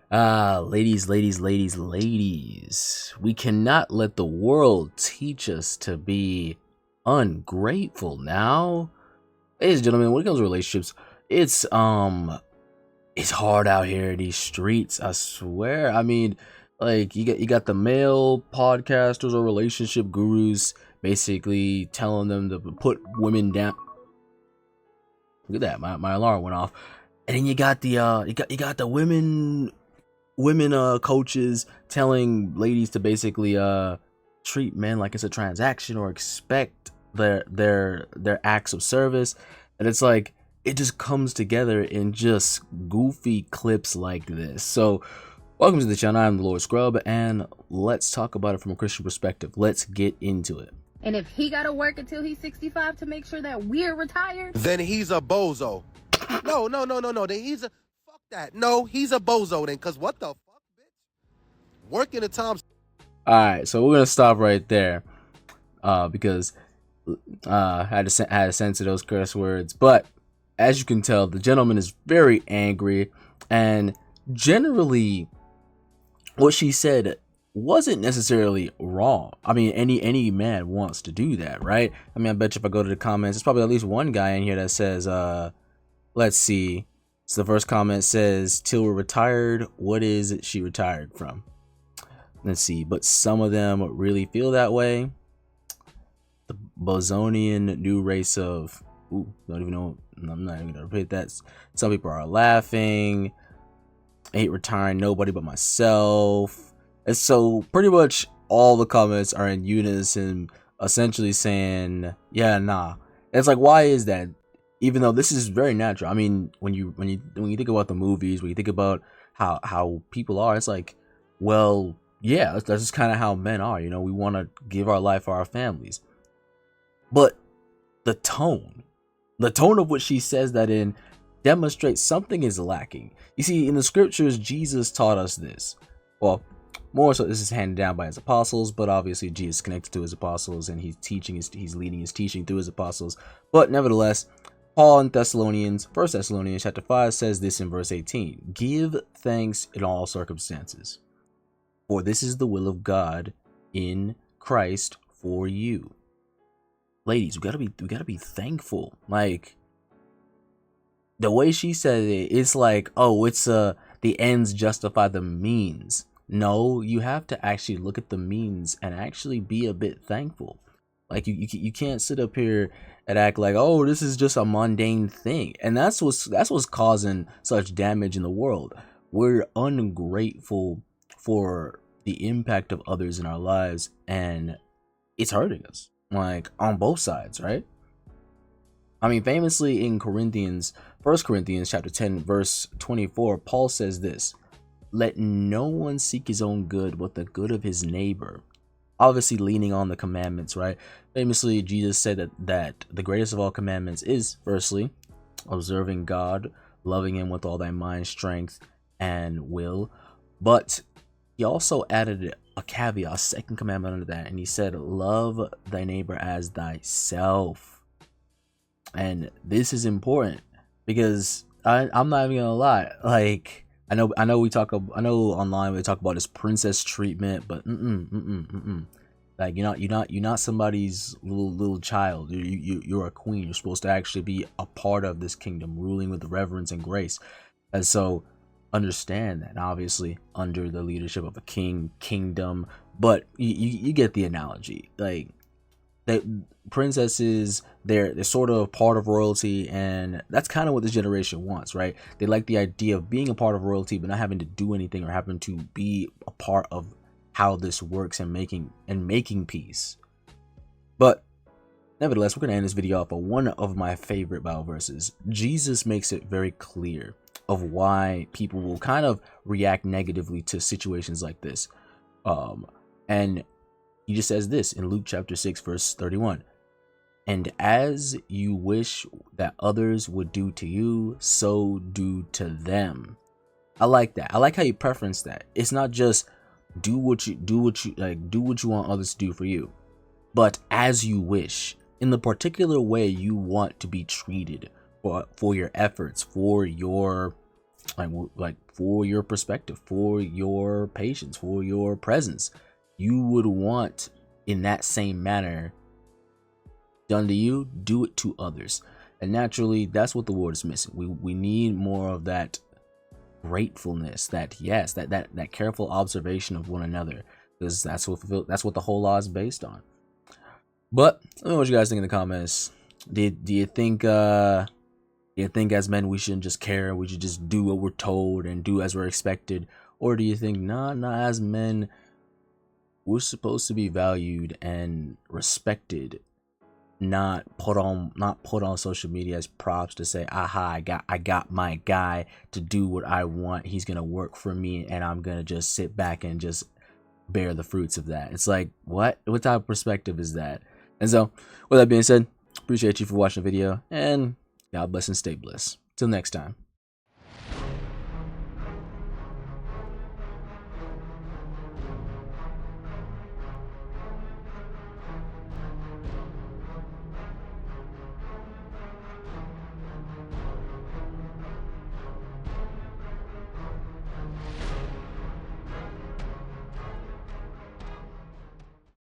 Ladies. We cannot let the world teach us to be ungrateful now. Ladies and gentlemen, when it comes to relationships, it's hard out here in these streets, I swear. I mean, like you got the male podcasters or relationship gurus basically telling them to put women down. Look at that, my alarm went off. And then you got the you got the women coaches telling ladies to basically treat men like it's a transaction or expect their acts of service. And it's like it just comes together in just goofy clips like this. So welcome to the channel. I'm the Lord Scrub, and let's talk about it from a Christian perspective. Let's get into it. And if he gotta work until he's 65 to make sure that we're retired, then he's a bozo. No. Then he's a fuck that. No, he's a bozo then. Cause what the fuck, bitch? Working at times. All right, so we're gonna stop right there, because I had to censor those curse words. But as you can tell, the gentleman is very angry, and generally, what she said wasn't necessarily wrong. I mean, any man wants to do that, right? I mean, I bet you if I go to the comments, there's probably at least one guy in here that says, let's see. So the first comment says, "Till we're retired, what is it she retired from?" Let's see. But some of them really feel that way. The Bozonian new race of, don't even know. I'm not even gonna repeat that. Some people are laughing. I hate retiring. Nobody but myself. And so pretty much all the comments are in unison, essentially saying, yeah, nah. And it's like, why is that? Even though this is very natural. I mean, when you think about the movies, when you think about how people are, it's like, well, yeah, that's just kind of how men are. You know, we want to give our life for our families. But the tone of what she says that in demonstrates something is lacking. You see, in the scriptures, Jesus taught us this. Well, more so this is handed down by his apostles, but obviously Jesus connected to his apostles and he's leading his teaching through his apostles. But nevertheless, Paul in First Thessalonians chapter 5 says this in verse 18: "Give thanks in all circumstances, for this is the will of God in Christ for you." Ladies, we gotta be thankful. Like, the way she said it, it's like, oh, it's the ends justify the means. No, you have to actually look at the means and actually be a bit thankful. Like, you can't sit up here and act like, oh, this is just a mundane thing. And that's what's causing such damage in the world. We're ungrateful for the impact of others in our lives, and it's hurting us, like, on both sides, right? I mean, famously in First Corinthians chapter 10 verse 24, Paul says this: "Let no one seek his own good, but the good of his neighbor." Obviously leaning on the commandments, right? Famously, Jesus said that the greatest of all commandments is, firstly, observing God, loving him with all thy mind, strength, and will. But he also added a caveat, a second commandment under that, and he said, love thy neighbor as thyself. And this is important because I'm not even gonna lie, like, I know online we talk about this princess treatment, but like, you're not somebody's little child. You're a queen. You're supposed to actually be a part of this kingdom, ruling with reverence and grace. And so understand that, obviously under the leadership of a kingdom, but you get the analogy. Like, that princesses, they're sort of part of royalty, and that's kind of what this generation wants, right? They like the idea of being a part of royalty but not having to do anything or having to be a part of how this works and making peace. But nevertheless, we're going to end this video off of one of my favorite Bible verses. Jesus makes it very clear of why people will kind of react negatively to situations like this, and he just says this in Luke chapter 6 verse 31: "And as you wish that others would do to you, so do to them." I like that. I like how you preference that. It's not just do what you want others to do for you, but as you wish, in the particular way you want to be treated for your efforts, for your like for your perspective, for your patience, for your presence. You would want in that same manner done to you, do it to others. And naturally, that's what the world is missing. We need more of that gratefulness, that careful observation of one another, because that's what the whole law is based on. But let me know what you guys think in the comments. Do you think as men we shouldn't just care, we should just do what we're told and do as we're expected? Or do you think nah, as men we're supposed to be valued and respected, not put on social media as props to say, aha, I got my guy to do what I want, he's gonna work for me, and I'm gonna just sit back and just bear the fruits of that? It's like, what type of perspective is that? And so with that being said, appreciate you for watching the video, and God bless and stay blessed. Till next time.